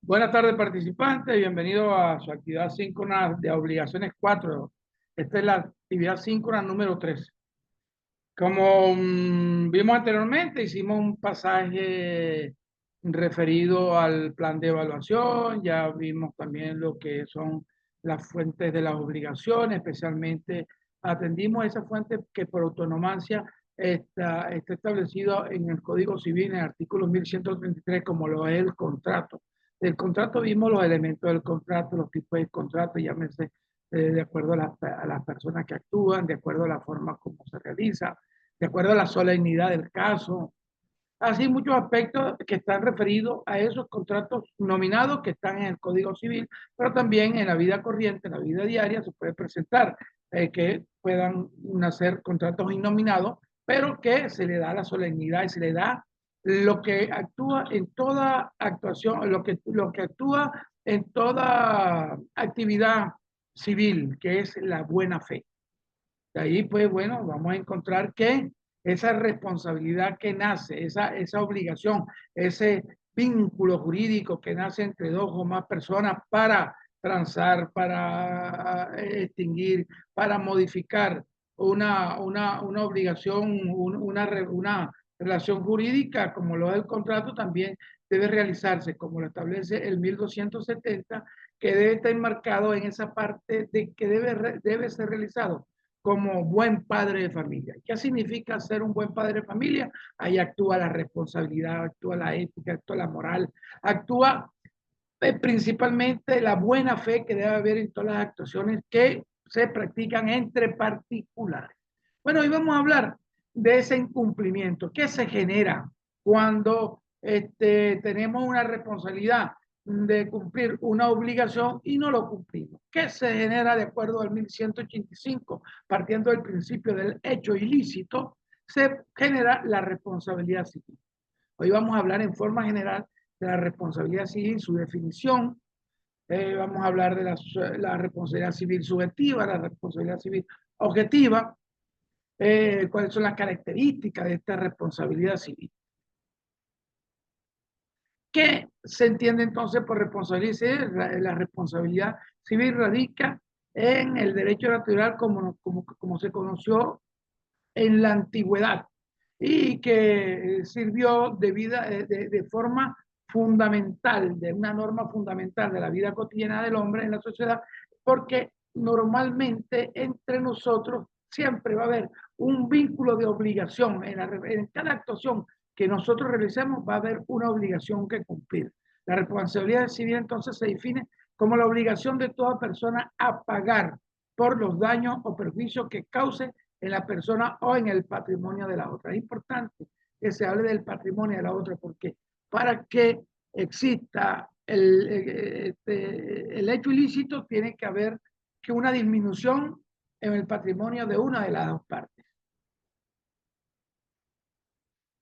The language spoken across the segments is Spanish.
Buenas tardes, participantes. Bienvenido a su actividad síncrona de obligaciones 4. Esta es la actividad síncrona número 3. Como vimos anteriormente, hicimos un pasaje referido al plan de evaluación. Ya vimos también lo que son las fuentes de las obligaciones, especialmente atendimos esa fuente que por autonomancia está establecido en el Código Civil, en el artículo 1133, como lo es el contrato. Del contrato vimos los elementos del contrato, los tipos de contrato, llámese de acuerdo a las personas que actúan, de acuerdo a la forma como se realiza, de acuerdo a la solemnidad del caso. Así muchos aspectos que están referidos a esos contratos nominados que están en el Código Civil, pero también en la vida corriente, en la vida diaria, se puede presentar que puedan nacer contratos innominados, pero que se le da la solemnidad y se le da lo que actúa en toda actuación, lo que actúa en toda actividad civil, que es la buena fe. De ahí, pues bueno, vamos a encontrar que esa responsabilidad que nace, esa obligación, ese vínculo jurídico que nace entre dos o más personas para transar, para extinguir, para modificar una obligación, una relación jurídica, como lo es el contrato, también debe realizarse, como lo establece el 1270, que debe estar enmarcado en esa parte de que debe ser realizado como buen padre de familia. ¿Qué significa ser un buen padre de familia? Ahí actúa la responsabilidad, actúa la ética, actúa la moral, actúa principalmente la buena fe que debe haber en todas las actuaciones que se practican entre particulares. Bueno, hoy vamos a hablar de ese incumplimiento. ¿Qué se genera cuando tenemos una responsabilidad de cumplir una obligación y no lo cumplimos? ¿Qué se genera de acuerdo al 1185? Partiendo del principio del hecho ilícito, se genera la responsabilidad civil. Hoy vamos a hablar en forma general de la responsabilidad civil, su definición. Vamos a hablar de la responsabilidad civil subjetiva, la responsabilidad civil objetiva, cuáles son las características de esta responsabilidad civil. ¿Qué se entiende entonces por responsabilidad civil? La responsabilidad civil radica en el derecho natural como se conoció en la antigüedad y que sirvió de forma fundamental, de una norma fundamental de la vida cotidiana del hombre en la sociedad, porque normalmente entre nosotros siempre va a haber un vínculo de obligación. En cada actuación que nosotros realicemos va a haber una obligación que cumplir. La responsabilidad civil entonces se define como la obligación de toda persona a pagar por los daños o perjuicios que cause en la persona o en el patrimonio de la otra. Es importante que se hable del patrimonio de la otra porque para que exista el hecho ilícito tiene que haber que una disminución en el patrimonio de una de las dos partes.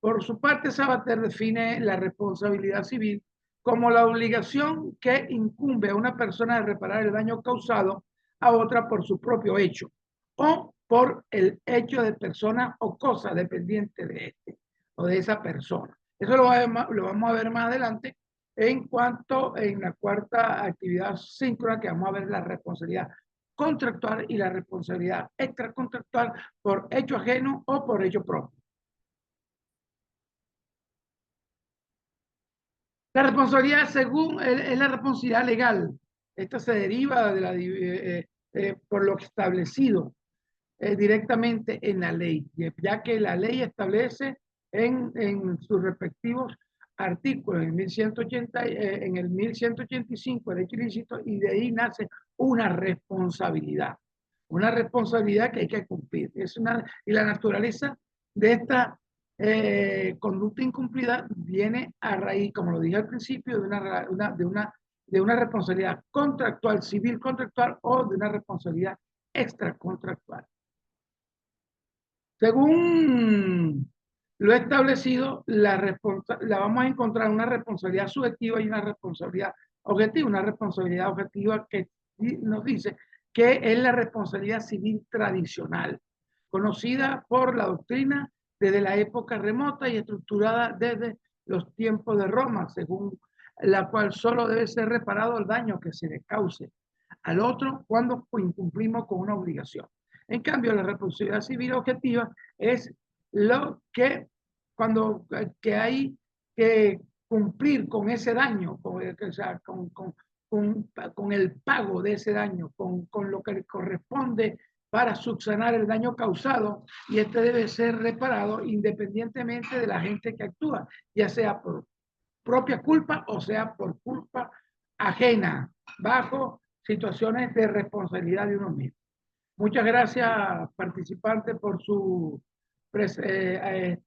Por su parte, Sabater define la responsabilidad civil como la obligación que incumbe a una persona de reparar el daño causado a otra por su propio hecho o por el hecho de persona o cosa dependiente de este o de esa persona. Eso lo vamos a ver más adelante en cuanto en la cuarta actividad síncrona, que vamos a ver la responsabilidad contractual y la responsabilidad extracontractual por hecho ajeno o por hecho propio. La responsabilidad según es la responsabilidad legal. Esta se deriva de por lo establecido directamente en la ley, ya que la ley establece en sus respectivos artículos, en, 1180, en el 1185, el hecho ilícito, y de ahí nace una responsabilidad que hay que cumplir. Y la naturaleza de esta conducta incumplida viene a raíz, como lo dije al principio, de una responsabilidad contractual, civil contractual o de una responsabilidad extracontractual. Según lo establecido, la vamos a encontrar una responsabilidad subjetiva y una responsabilidad objetiva. Una responsabilidad objetiva que nos dice que es la responsabilidad civil tradicional, conocida por la doctrina desde la época remota y estructurada desde los tiempos de Roma, según la cual solo debe ser reparado el daño que se le cause al otro cuando incumplimos con una obligación. En cambio, la responsabilidad civil objetiva es lo que cuando que hay que cumplir con ese daño, o sea, con el pago de ese daño, con lo que le corresponde para subsanar el daño causado, y este debe ser reparado independientemente de la gente que actúa, ya sea por propia culpa o sea por culpa ajena, bajo situaciones de responsabilidad de uno mismo. Muchas gracias, participantes, por su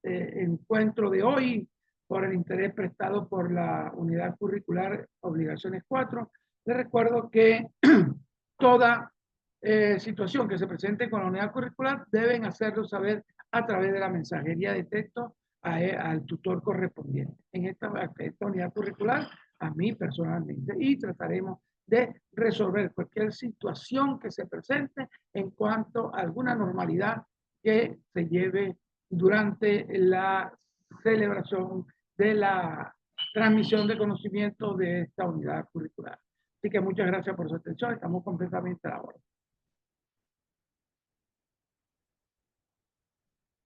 encuentro de hoy, por el interés prestado por la unidad curricular Obligaciones 4. Les recuerdo que toda situación que se presente con la unidad curricular deben hacerlo saber a través de la mensajería de texto al tutor correspondiente. En esta unidad curricular, a mí personalmente, y trataremos de resolver cualquier situación que se presente en cuanto a alguna normalidad que se lleve durante la celebración de la transmisión de conocimiento de esta unidad curricular. Así que muchas gracias por su atención. Estamos completamente a la hora.